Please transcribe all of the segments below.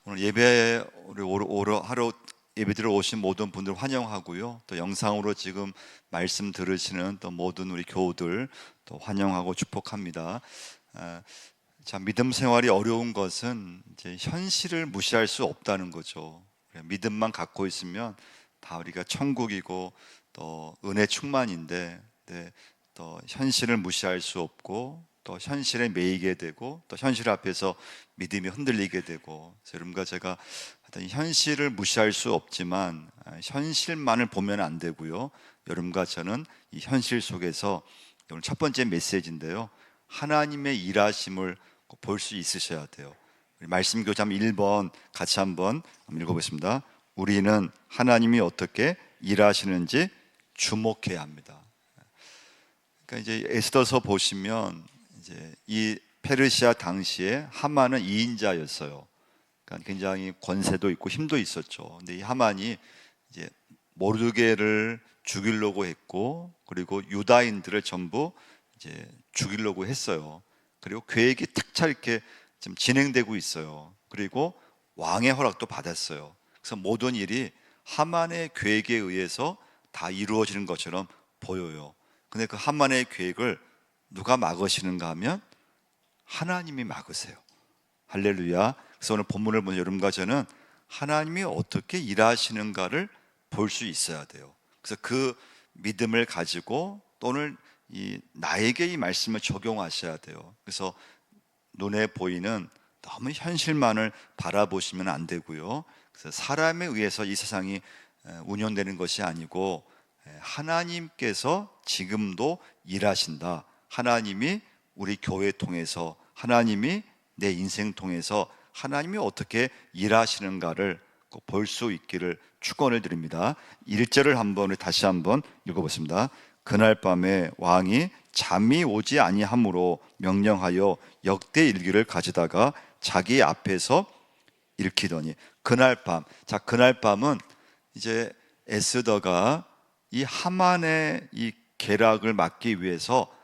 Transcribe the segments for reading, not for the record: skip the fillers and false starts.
오늘 예배 우리 하러 예배드리러 오신 모든 분들 환영하고요. 또 영상으로 지금 말씀 들으시는 또 모든 우리 교우들 또 환영하고 축복합니다. 자, 믿음 생활이 어려운 것은 이제 현실을 무시할 수 없다는 거죠. 믿음만 갖고 있으면 다 우리가 천국이고 또 은혜 충만인데, 또 현실을 무시할 수 없고 또 현실에 매이게 되고 또 현실 앞에서 믿음이 흔들리게 되고, 여러분과 제가 하여튼 현실을 무시할 수 없지만 현실만을 보면 안 되고요. 여러분과 저는 이 현실 속에서 오늘 첫 번째 메시지인데요, 하나님의 일하심을 볼 수 있으셔야 돼요. 말씀 교참 1번 같이 한번 읽어보겠습니다. 우리는 하나님이 어떻게 일하시는지 주목해야 합니다. 그러니까 이제 에스더서 보시면 이제 이 페르시아 당시에 하만은 2인자였어요. 그러니까 굉장히 권세도 있고 힘도 있었죠. 근데 이 하만이 이제 모르드게를 죽이려고 했고, 그리고 유다인들을 전부 이제 죽이려고 했어요. 그리고 계획이 탁차 이렇게 지금 진행되고 있어요. 그리고 왕의 허락도 받았어요. 그래서 모든 일이 하만의 계획에 의해서 다 이루어지는 것처럼 보여요. 근데 그 하만의 계획을 누가 막으시는가 하면 하나님이 막으세요. 할렐루야. 그래서 오늘 본문을 보면 여러분과 저는 하나님이 어떻게 일하시는가를 볼 수 있어야 돼요. 그래서 그 믿음을 가지고 또는 나에게 이 말씀을 적용하셔야 돼요. 그래서 눈에 보이는 너무 현실만을 바라보시면 안 되고요. 그래서 사람에 의해서 이 세상이 운영되는 것이 아니고 하나님께서 지금도 일하신다. 하나님이 우리 교회 통해서, 하나님이 내 인생 통해서 하나님이 어떻게 일하시는가를 볼 수 있기를 축원을 드립니다. 1절을 한번 다시 한번 읽어보겠습니다. 그날 밤에 왕이 잠이 오지 아니하므로 명령하여 역대 일기를 가져다가 자기 앞에서 읽히더니, 그날 밤. 자, 그날 밤은 이제 에스더가 이 하만의 이 계략을 막기 위해서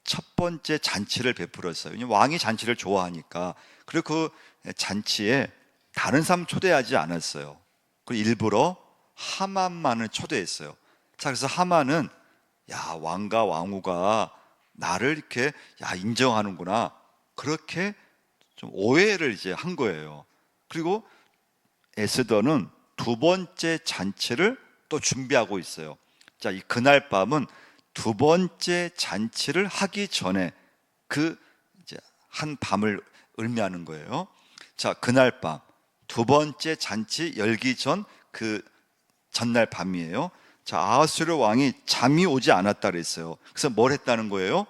첫 번째 잔치를 베풀었어요. 왜냐면 왕이 잔치를 좋아하니까. 그리고 그 잔치에 다른 사람 초대하지 않았어요. 그리고 일부러 하만만을 초대했어요. 자, 그래서 하만은 야, 왕과 왕후가 나를 이렇게 인정하는구나, 그렇게 좀 오해를 이제 한 거예요. 그리고 에스더는 두 번째 잔치를 또 준비하고 있어요. 자, 이 그날 밤은 두 번째 잔치를 하기 전에 그 이제 한 밤을 의미하는 거예요. 자, 그날 밤 두 번째 잔치 열기 전 그 전날 밤이에요. 자, 아하스웨로 왕이 잠이 오지 않았다 그랬어요. 그래서 뭘 했다는 거예요?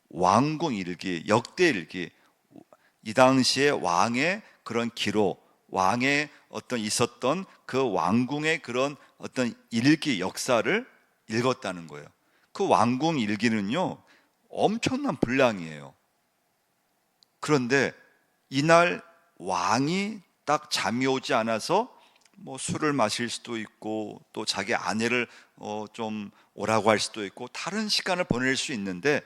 왕궁 일기, 역대 일기, 이 당시에 왕의 그런 기록, 왕의 어떤 있었던 그 왕궁의 그런 어떤 일기, 역사를 읽었다는 거예요. 그 왕궁 일기는요, 엄청난 분량이에요. 그런데 이날 왕이 딱 잠이 오지 않아서 뭐 술을 마실 수도 있고 또 자기 아내를 좀 오라고 할 수도 있고 다른 시간을 보낼 수 있는데,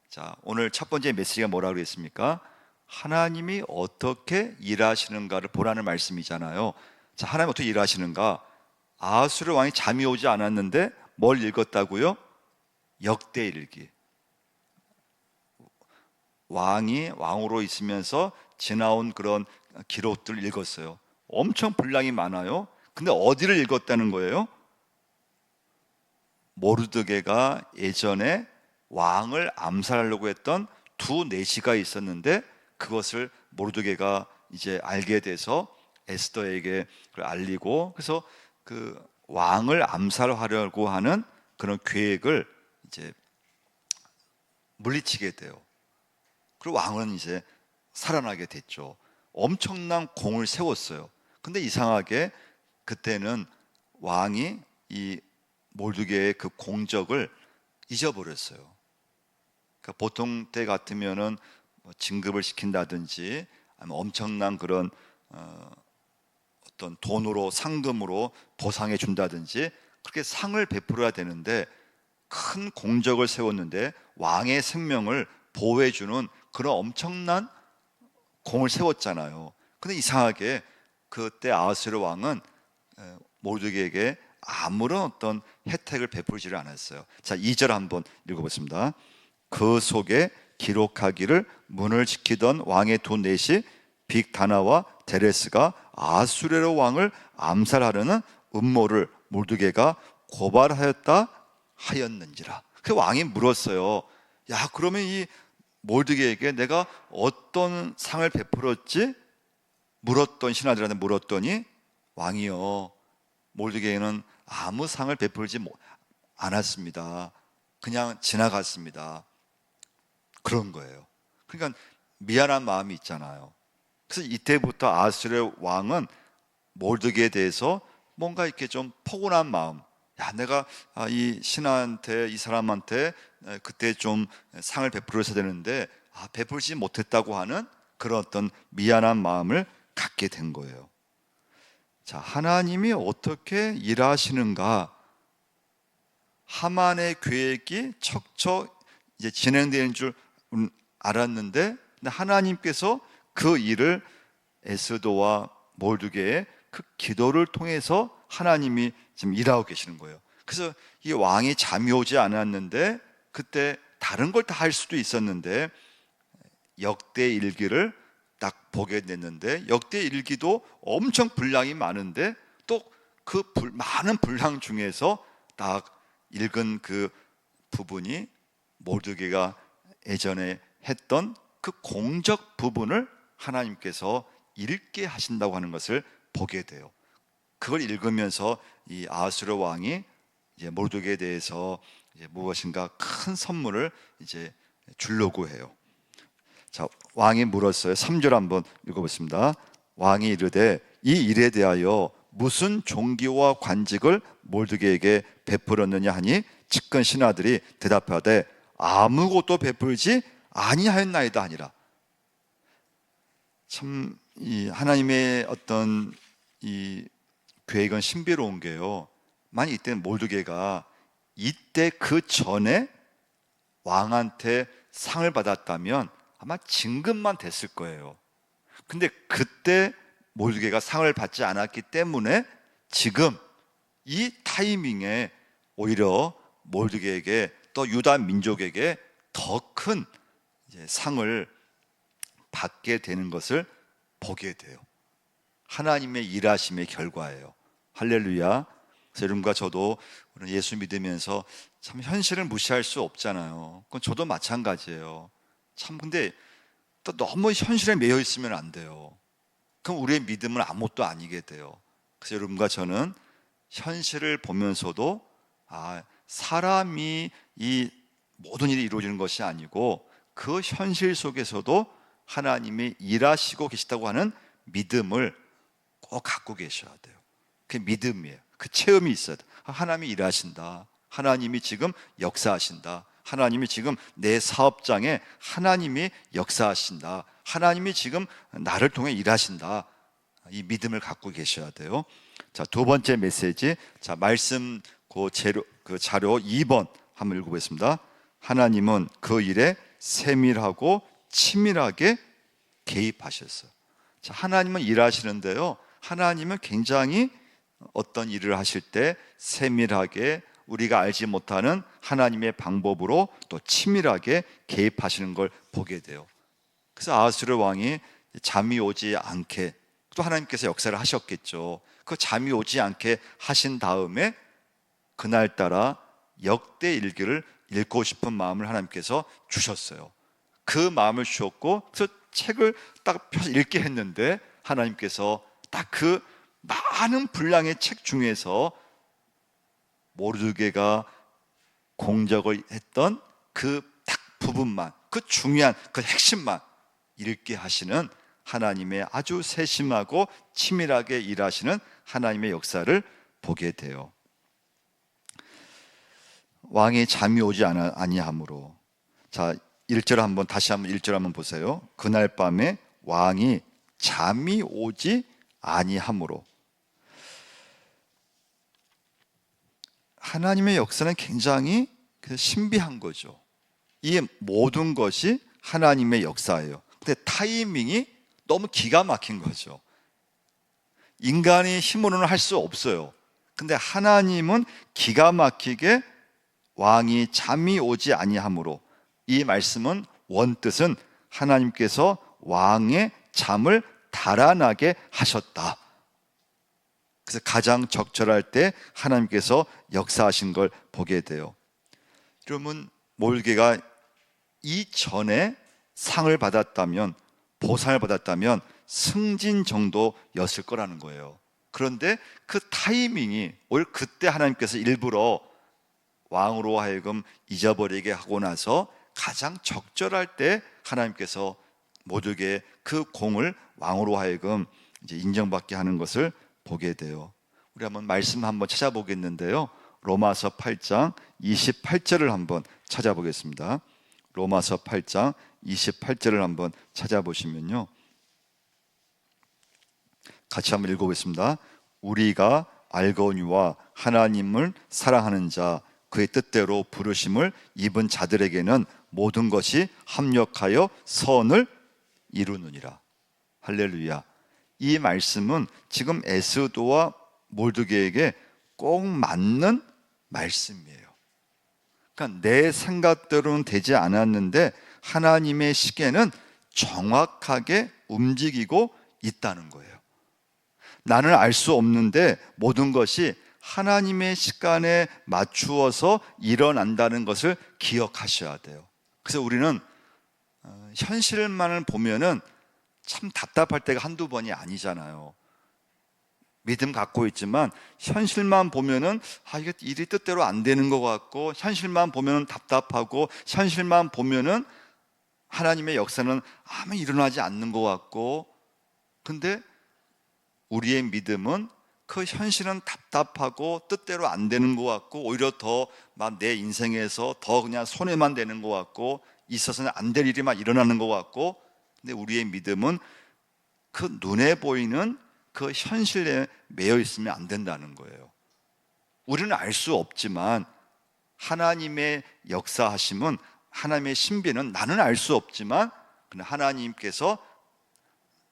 자, 오늘 첫 번째 메시지가 뭐라고 그랬습니까? 하나님이 어떻게 일하시는가를 보라는 말씀이잖아요. 자, 하나님 어떻게 일하시는가? 아하스웨로 왕이 잠이 오지 않았는데 뭘 읽었다고요? 역대일기. 왕이 왕으로 있으면서 지나온 그런 기록들을 읽었어요. 엄청 분량이 많아요. 근데 어디를 읽었다는 거예요? 모르드게가 예전에 왕을 암살하려고 했던 두 내시가 있었는데, 그것을 모르드게가 이제 알게 돼서 에스더에게 그걸 알리고, 그래서 그 왕을 암살하려고 하는 그런 계획을 이제 물리치게 돼요. 그리고 왕은 이제 살아나게 됐죠. 엄청난 공을 세웠어요. 근데 이상하게 그때는 왕이 이 몰두게의 그 공적을 잊어버렸어요. 그러니까 보통 때 같으면은 뭐 진급을 시킨다든지 아니면 엄청난 그런 어떤 돈으로, 상금으로 보상해 준다든지 그렇게 상을 베풀어야 되는데, 큰 공적을 세웠는데 왕의 생명을 보호해 주는 그런 엄청난 공을 세웠잖아요. 근데 이상하게 그때 아하스웨로 왕은 모르드게에게 아무런 어떤 혜택을 베풀지를 않았어요. 자, 2절 한번 읽어보겠습니다. 그 속에 기록하기를 문을 지키던 왕의 두 넷이 빅다나와 데레스가 아수레로 왕을 암살하려는 음모를 모르드게가 고발하였다 하였는지라. 그 왕이 물었어요. 야, 그러면 이 모르드게에게 내가 어떤 상을 베풀었지? 물었던 신하들한테 물었더니 왕이요, 모르드게는 아무 상을 베풀지 않았습니다. 그냥 지나갔습니다. 그런 거예요. 그러니까 미안한 마음이 있잖아요. 그래서 이때부터 아수르 왕은 모르드게에 대해서 뭔가 이렇게 좀 포근한 마음, 야, 내가 이 신하한테, 이 사람한테 그때 좀 상을 베풀어야 되는데 베풀지 못했다고 하는 그런 어떤 미안한 마음을 갖게 된 거예요. 자, 하나님이 어떻게 일하시는가? 하만의 계획이 척척 이제 진행되는 줄 알았는데, 하나님께서 그 일을 에스더와 모르드게의 그 기도를 통해서 하나님이 지금 일하고 계시는 거예요. 그래서 이 왕이 잠이 오지 않았는데, 그때 다른 걸 다 할 수도 있었는데 역대 일기를 딱 보게 됐는데, 역대 일기도 엄청 분량이 많은데 또 그 많은 분량 중에서 딱 읽은 그 부분이 모르드게가 예전에 했던 그 공적 부분을 하나님께서 읽게 하신다고 하는 것을 보게 돼요. 그걸 읽으면서 이 아하스웨로 왕이 이제 모르드게에 대해서 이제 무엇인가 큰 선물을 이제 주려고 해요. 자, 왕이 물었어요. 3절 한번 읽어보겠습니다. 왕이 이르되 이 일에 대하여 무슨 종기와 관직을 모르드게에게 베풀었느냐 하니 측근 신하들이 대답하되 아무것도 베풀지 아니하였나이다 하니라. 참 이 하나님의 어떤 이 계획은 신비로운 게요, 만약 이때 모르드게가 이때 그 전에 왕한테 상을 받았다면 아마 진급만 됐을 거예요. 근데 그때 모르드게가 상을 받지 않았기 때문에 지금 이 타이밍에 오히려 모르드게에게, 또 유다 민족에게 더 큰 상을 받게 되는 것을 보게 돼요. 하나님의 일하심의 결과예요. 할렐루야. 그래서 여러분과 저도 예수 믿으면서 참 현실을 무시할 수 없잖아요. 그건 저도 마찬가지예요. 참, 근데 또 너무 현실에 매여 있으면 안 돼요. 그럼 우리의 믿음은 아무것도 아니게 돼요. 그래서 여러분과 저는 현실을 보면서도 사람이 이 모든 일이 이루어지는 것이 아니고 그 현실 속에서도 하나님이 일하시고 계시다고 하는 믿음을 꼭 갖고 계셔야 돼요. 그게 믿음이에요. 그 체험이 있어야 돼요. 하나님이 일하신다. 하나님이 지금 역사하신다. 하나님이 지금 내 사업장에 하나님이 역사하신다. 하나님이 지금 나를 통해 일하신다. 이 믿음을 갖고 계셔야 돼요. 자, 두 번째 메시지. 자, 말씀 그 자료 2번 한번 읽어보겠습니다. 하나님은 그 일에 세밀하고 치밀하게 개입하셨어요. 자, 하나님은 일하시는데요, 하나님은 굉장히 어떤 일을 하실 때 세밀하게, 우리가 알지 못하는 하나님의 방법으로 또 치밀하게 개입하시는 걸 보게 돼요. 그래서 아하스웨로 왕이 잠이 오지 않게, 또 하나님께서 역사를 하셨겠죠. 그 잠이 오지 않게 하신 다음에 그날따라 역대 일기를 읽고 싶은 마음을 하나님께서 주셨어요. 그 마음을 주셨고, 그래서 책을 딱 펴서 읽게 했는데 하나님께서 딱 그 많은 분량의 책 중에서 모르드게가 공적을 했던 그 딱 부분만, 그 중요한 그 핵심만 읽게 하시는 하나님의 아주 세심하고 치밀하게 일하시는 하나님의 역사를 보게 돼요. 왕이 잠이 오지 아니하므로. 자, 1절 다시 한번 1절 한번 보세요. 그날 밤에 왕이 잠이 오지 아니하므로. 하나님의 역사는 굉장히 신비한 거죠. 이 모든 것이 하나님의 역사예요. 근데 타이밍이 너무 기가 막힌 거죠. 인간이 힘으로는 할 수 없어요. 근데 하나님은 기가 막히게 왕이 잠이 오지 아니하므로, 이 말씀은 원뜻은 하나님께서 왕의 잠을 달아나게 하셨다. 그래서 가장 적절할 때 하나님께서 역사하신 걸 보게 돼요. 여러분, 모르드게가 이전에 상을 받았다면, 보상을 받았다면 승진 정도였을 거라는 거예요. 그런데 그 타이밍이 오히려 그때 하나님께서 일부러 왕으로 하여금 잊어버리게 하고 나서 가장 적절할 때 하나님께서 모두에게 그 공을 왕으로 하여금 이제 인정받게 하는 것을 보게 돼요. 우리 한번 말씀 한번 찾아보겠는데요. 로마서 8장 28절을 한번 찾아보겠습니다. 로마서 8장 28절을 한번 찾아보시면요, 같이 한번 읽어보겠습니다. 우리가 알거니와 하나님을 사랑하는 자, 그의 뜻대로 부르심을 입은 자들에게는 모든 것이 합력하여 선을 이루느니라. 할렐루야. 이 말씀은 지금 에스더와 모르드게에게 꼭 맞는 말씀이에요. 그러니까 내 생각대로는 되지 않았는데 하나님의 시계는 정확하게 움직이고 있다는 거예요. 나는 알 수 없는데 모든 것이 하나님의 시간에 맞추어서 일어난다는 것을 기억하셔야 돼요. 그래서 우리는 현실만을 보면은 참 답답할 때가 한두 번이 아니잖아요. 믿음 갖고 있지만 현실만 보면은 이게 일이 뜻대로 안 되는 것 같고, 현실만 보면은 답답하고, 현실만 보면은 하나님의 역사는 아무 일어나지 않는 것 같고. 근데 우리의 믿음은 그 현실은 답답하고 뜻대로 안 되는 것 같고, 오히려 더 막 내 인생에서 더 그냥 손해만 되는 것 같고, 있어서는 안 될 일이만 일어나는 것 같고. 근데 우리의 믿음은 그 눈에 보이는 그 현실에 매여 있으면 안 된다는 거예요. 우리는 알 수 없지만 하나님의 역사하심은, 하나님의 신비는 나는 알 수 없지만 하나님께서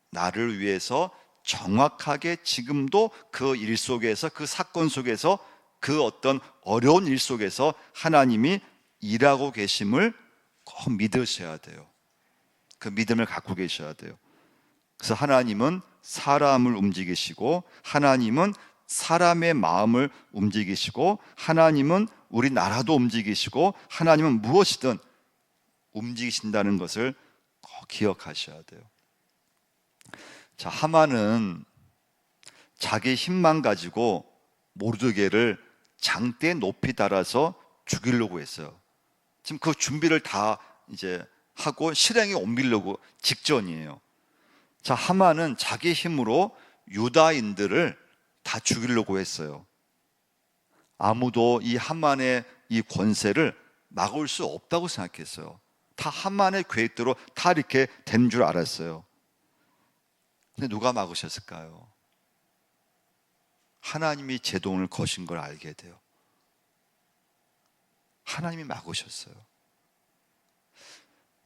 나를 위해서 정확하게 지금도 그 일 속에서, 그 사건 속에서, 그 어떤 어려운 일 속에서 하나님이 일하고 계심을 꼭 믿으셔야 돼요. 그 믿음을 갖고 계셔야 돼요. 그래서 하나님은 사람을 움직이시고, 하나님은 사람의 마음을 움직이시고, 하나님은 우리나라도 움직이시고, 하나님은 무엇이든 움직이신다는 것을 꼭 기억하셔야 돼요. 자, 하만은 자기 힘만 가지고 모르드게를 장대에 높이 달아서 죽이려고 했어요. 지금 그 준비를 다 이제 하고 실행에 옮기려고 직전이에요. 자, 하만은 자기 힘으로 유다인들을 다 죽이려고 했어요. 아무도 이 하만의 이 권세를 막을 수 없다고 생각했어요. 다 하만의 계획대로 다 이렇게 된 줄 알았어요. 근데 누가 막으셨을까요? 하나님이 제동을 거신 걸 알게 돼요. 하나님이 막으셨어요.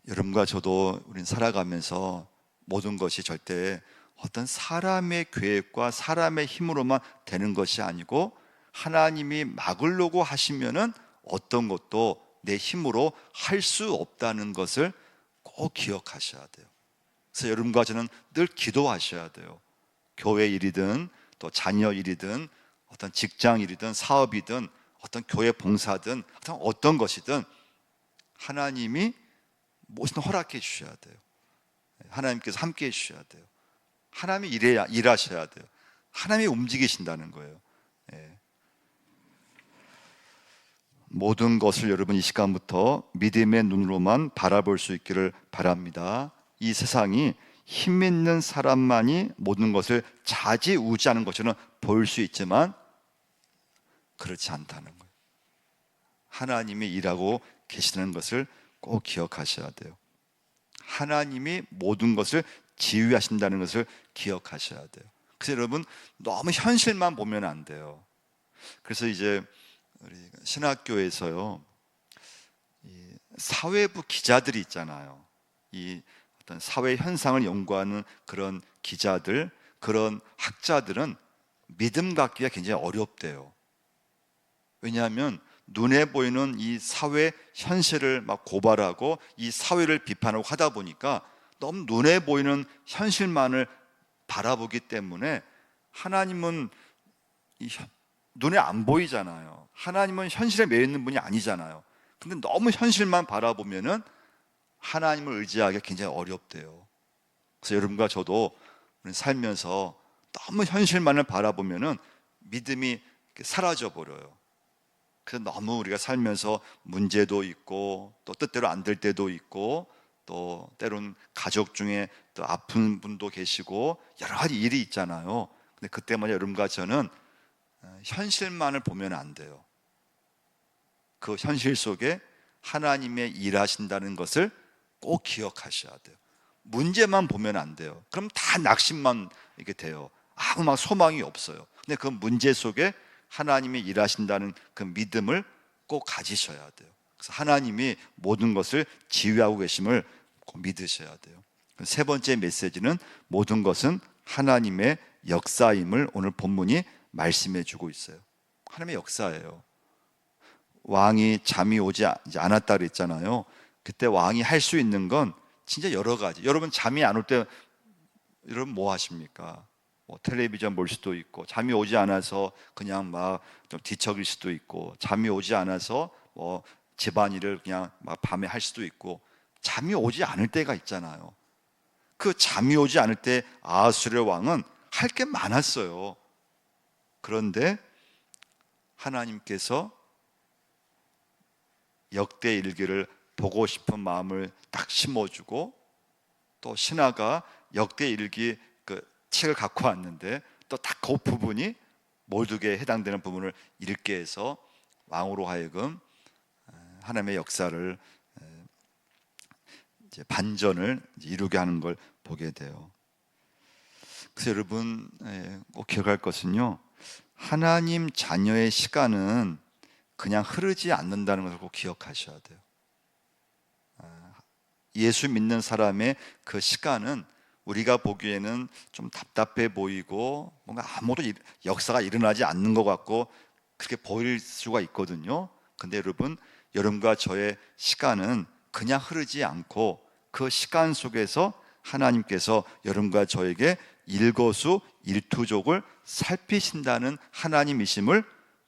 여러분과 저도 우린 살아가면서 모든 것이 절대 어떤 사람의 계획과 사람의 힘으로만 되는 것이 아니고, 하나님이 막으려고 하시면은 어떤 것도 내 힘으로 할 수 없다는 것을 꼭 기억하셔야 돼요. 그래서 여러분과 저는 늘 기도하셔야 돼요. 교회 일이든 또 자녀 일이든 어떤 직장 일이든 사업이든 어떤 교회 봉사든 어떤 것이든 하나님이 무엇이든 허락해 주셔야 돼요. 하나님께서 함께 해 주셔야 돼요. 하나님이 일하셔야 돼요. 하나님이 움직이신다는 거예요. 예. 모든 것을 여러분 이 시간부터 믿음의 눈으로만 바라볼 수 있기를 바랍니다. 이 세상이 힘 있는 사람만이 모든 것을 좌지우지하는 것처럼 보일 수 있지만 그렇지 않다는 거예요. 하나님이 일하고 계시는 것을 꼭 기억하셔야 돼요. 하나님이 모든 것을 지휘하신다는 것을 기억하셔야 돼요. 그래서 여러분, 너무 현실만 보면 안 돼요. 그래서 이제 우리 신학교에서요, 이 사회부 기자들이 있잖아요. 이 어떤 사회 현상을 연구하는 그런 기자들, 그런 학자들은 믿음 갖기가 굉장히 어렵대요. 왜냐하면 눈에 보이는 이 사회 현실을 막 고발하고 이 사회를 비판하고 하다 보니까 너무 눈에 보이는 현실만을 바라보기 때문에 하나님은 눈에 안 보이잖아요. 하나님은 현실에 매여 있는 분이 아니잖아요. 근데 너무 현실만 바라보면은 하나님을 의지하기가 굉장히 어렵대요. 그래서 여러분과 저도 살면서 너무 현실만을 바라보면은 믿음이 사라져 버려요. 그래서 너무 우리가 살면서 문제도 있고 또 뜻대로 안 될 때도 있고 또 때론 가족 중에 또 아픈 분도 계시고 여러 가지 일이 있잖아요. 근데 그때마다 여러분과 저는 현실만을 보면 안 돼요. 그 현실 속에 하나님의 일하신다는 것을 꼭 기억하셔야 돼요. 문제만 보면 안 돼요. 그럼 다 낙심만 이렇게 돼요. 아무 막 소망이 없어요. 근데 그 문제 속에 하나님이 일하신다는 그 믿음을 꼭 가지셔야 돼요. 그래서 하나님이 모든 것을 지휘하고 계심을 꼭 믿으셔야 돼요. 세 번째 메시지는 모든 것은 하나님의 역사임을 오늘 본문이 말씀해 주고 있어요. 하나님의 역사예요. 왕이 잠이 오지 않았다 그랬잖아요. 그때 왕이 할 수 있는 건 진짜 여러 가지. 여러분 잠이 안 올 때 여러분 뭐 하십니까? 뭐 텔레비전 볼 수도 있고, 잠이 오지 않아서 그냥 막 좀 뒤척일 수도 있고, 잠이 오지 않아서 뭐 집안일을 그냥 막 밤에 할 수도 있고, 잠이 오지 않을 때가 있잖아요. 그 잠이 오지 않을 때 아하수르 왕은 할 게 많았어요. 그런데 하나님께서 역대 일기를 보고 싶은 마음을 딱 심어주고, 또 신하가 역대 일기 그 책을 갖고 왔는데 또 딱 그 부분이 몰두개에 해당되는 부분을 읽게 해서 왕으로 하여금 하나님의 역사를 이제 반전을 이루게 하는 걸 보게 돼요. 그래서 여러분 꼭 기억할 것은요, 하나님 자녀의 시간은 그냥 흐르지 않는다는 것을 꼭 기억하셔야 돼요. 예수 믿는 사람의 그 시간은 우리가 보기에는 좀 답답해 보이고 뭔가 아무도 역사가 일어나지 않는 것 같고 그렇게 보일 수가 있거든요. 근데 여러분, 여러분과 저의 시간은 그냥 흐르지 않고 그 시간 속에서 하나님께서 여러분과 저에게 일거수일투족을 살피신다는 하나님이심을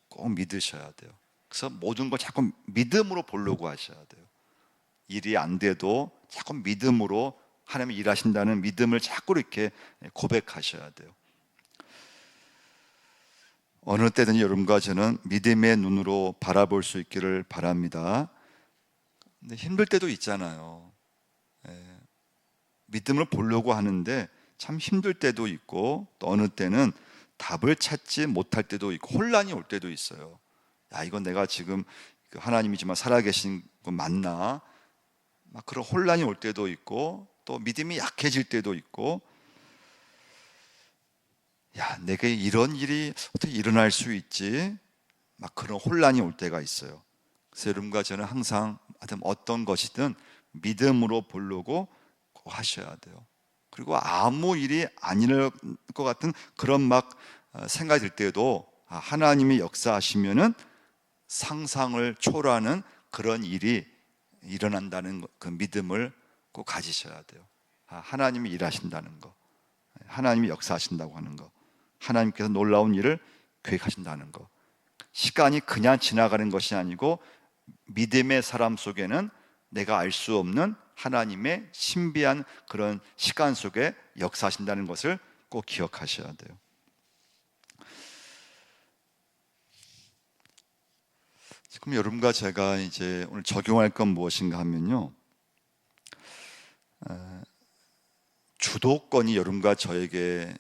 꼭 믿으셔야 돼요. 그래서 모든 걸 자꾸 믿음으로 보려고 하셔야 돼요. 일이 안 돼도 자꾸 믿음으로 하나님이 일하신다는 믿음을 자꾸 이렇게 고백하셔야 돼요. 어느 때든지 여러분과 저는 믿음의 눈으로 바라볼 수 있기를 바랍니다. 근데 힘들 때도 있잖아요. 믿음을 보려고 하는데 참 힘들 때도 있고, 또 어느 때는 답을 찾지 못할 때도 있고 혼란이 올 때도 있어요. 야, 이건 내가 지금 하나님이지만 살아계신 분 맞나? 막 그런 혼란이 올 때도 있고, 또 믿음이 약해질 때도 있고, 야, 내게 이런 일이 어떻게 일어날 수 있지? 막 그런 혼란이 올 때가 있어요. 그래서 여러분과 저는 항상 어떤 것이든 믿음으로 보려고 꼭 하셔야 돼요. 그리고 아무 일이 아닐 것 같은 그런 막 생각이 들 때도 하나님이 역사하시면은 상상을 초월하는 그런 일이 일어난다는 그 믿음을 꼭 가지셔야 돼요. 하나님이 일하신다는 거, 하나님이 역사하신다고 하는 거, 하나님께서 놀라운 일을 계획하신다는 거. 시간이 그냥 지나가는 것이 아니고 믿음의 사람 속에는 내가 알 수 없는 하나님의 신비한 그런 시간 속에 역사하신다는 것을 꼭 기억하셔야 돼요. 지금 여러분과 제가 이제 오늘 적용할 건 무엇인가 하면요, 주도권이 여러분과 저에게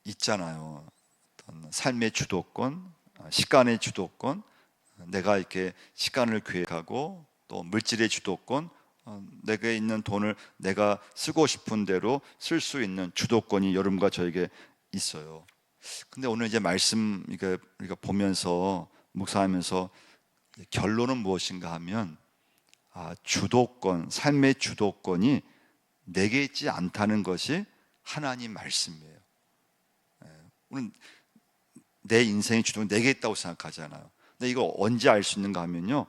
있잖아요. 어떤 삶의 주도권, 시간의 주도권, 내가 이렇게 시간을 계획하고, 또 물질의 주도권, 내게 있는 돈을 내가 쓰고 싶은 대로 쓸 수 있는 주도권이 여러분과 저에게 있어요. 근데 오늘 이제 말씀 우리가 보면서 묵상하면서 결론은 무엇인가 하면, 주도권, 삶의 주도권이 내게 있지 않다는 것이 하나님 말씀이에요. 우리는 내 인생의 주도권이 내게 있다고 생각하잖아요. 근데 이거 언제 알 수 있는가 하면요,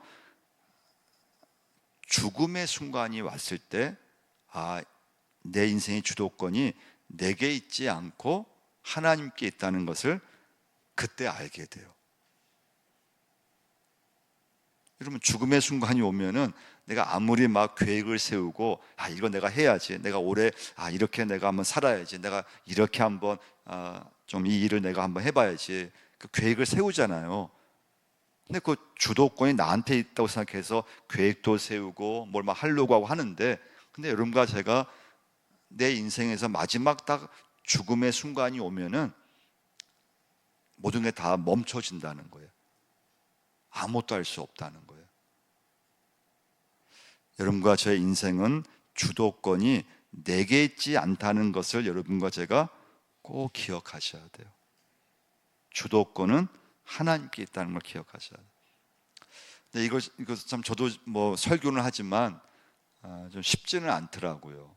죽음의 순간이 왔을 때 내 인생의 주도권이 내게 있지 않고 하나님께 있다는 것을 그때 알게 돼요. 여러분, 죽음의 순간이 오면은 내가 아무리 막 계획을 세우고 이거 내가 해야지, 내가 올해 이렇게 내가 한번 살아야지, 내가 이렇게 한번 좀 이 일을 내가 한번 해봐야지, 그 계획을 세우잖아요. 근데 그 주도권이 나한테 있다고 생각해서 계획도 세우고 뭘 막 하려고 하고 하는데, 근데 여러분과 제가 내 인생에서 마지막 딱 죽음의 순간이 오면은 모든 게 다 멈춰진다는 거예요. 아무것도 할 수 없다는 거예요. 여러분과 저의 인생은 주도권이 내게 있지 않다는 것을 여러분과 제가 꼭 기억하셔야 돼요. 주도권은 하나님께 있다는 걸 기억하셔야 돼요. 근데 이거 참 저도 뭐 설교는 하지만 좀 쉽지는 않더라고요.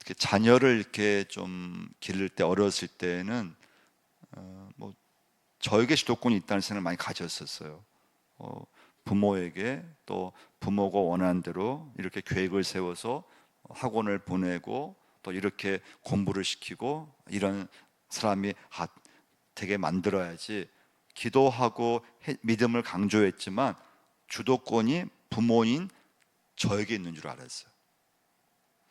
특히 자녀를 이렇게 좀 기를 때, 어렸을 때는 뭐 저에게 주도권이 있다는 생각을 많이 가졌었어요. 부모에게, 또 부모가 원하는 대로 이렇게 계획을 세워서 학원을 보내고 또 이렇게 공부를 시키고, 이런 사람이 되게 만들어야지 기도하고 믿음을 강조했지만 주도권이 부모인 저에게 있는 줄 알았어요.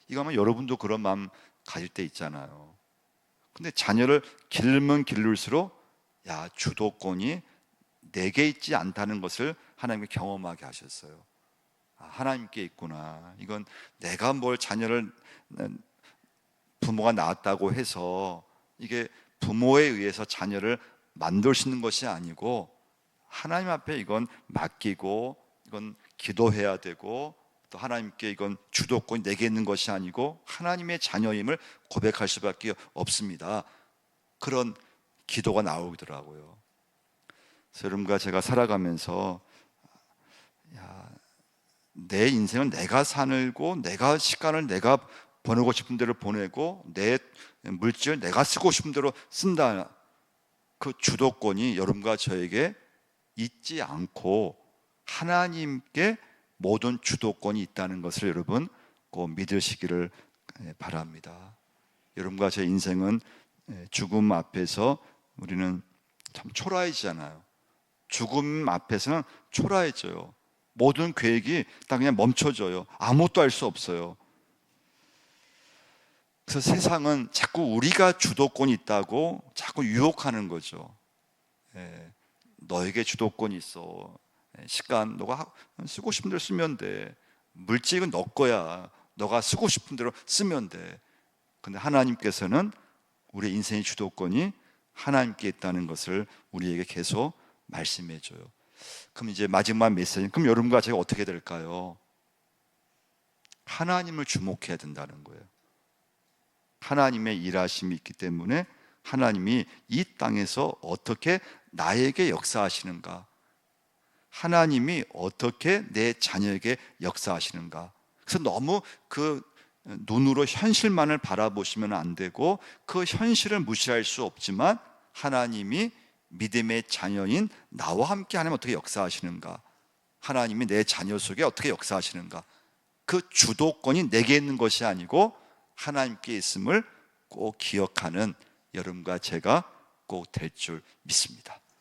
이거 아마 여러분도 그런 마음 가질 때 있잖아요. 근데 자녀를 기르면 기를수록 주도권이 내게 있지 않다는 것을 하나님이 경험하게 하셨어요. 하나님께 있구나. 이건 내가 뭘 자녀를, 부모가 낳았다고 해서 이게 부모에 의해서 자녀를 만들 수 있는 것이 아니고, 하나님 앞에 이건 맡기고, 이건 기도해야 되고, 또 하나님께 이건 주도권이 내게 있는 것이 아니고 하나님의 자녀임을 고백할 수밖에 없습니다. 그런 기도가 나오더라고요. 그래서 여러분과 제가 살아가면서 내 인생은 내가 살고, 내가 시간을 내가 보내고 싶은 대로 보내고, 내 물질을 내가 쓰고 싶은 대로 쓴다. 그 주도권이 여러분과 저에게 있지 않고 하나님께 모든 주도권이 있다는 것을 여러분 꼭 믿으시기를 바랍니다. 여러분과 제 인생은 죽음 앞에서 우리는 참 초라해지잖아요. 죽음 앞에서는 초라해져요. 모든 계획이 다 그냥 멈춰져요. 아무것도 할 수 없어요. 그래서 세상은 자꾸 우리가 주도권이 있다고 자꾸 유혹하는 거죠. 너에게 주도권이 있어. 시간 너가 쓰고 싶은 대로 쓰면 돼. 물질은 너 거야. 너가 쓰고 싶은 대로 쓰면 돼. 근데 하나님께서는 우리 인생의 주도권이 하나님께 있다는 것을 우리에게 계속 말씀해 줘요. 그럼 이제 마지막 메시지, 그럼 여러분과 제가 어떻게 될까요? 하나님을 주목해야 된다는 거예요. 하나님의 일하심이 있기 때문에 하나님이 이 땅에서 어떻게 나에게 역사하시는가, 하나님이 어떻게 내 자녀에게 역사하시는가. 그래서 너무 그 눈으로 현실만을 바라보시면 안 되고, 그 현실을 무시할 수 없지만 하나님이 믿음의 자녀인 나와 함께 하나님 어떻게 역사하시는가, 하나님이 내 자녀 속에 어떻게 역사하시는가, 그 주도권이 내게 있는 것이 아니고 하나님께 있음을 꼭 기억하는 여러분과 제가 꼭 될 줄 믿습니다.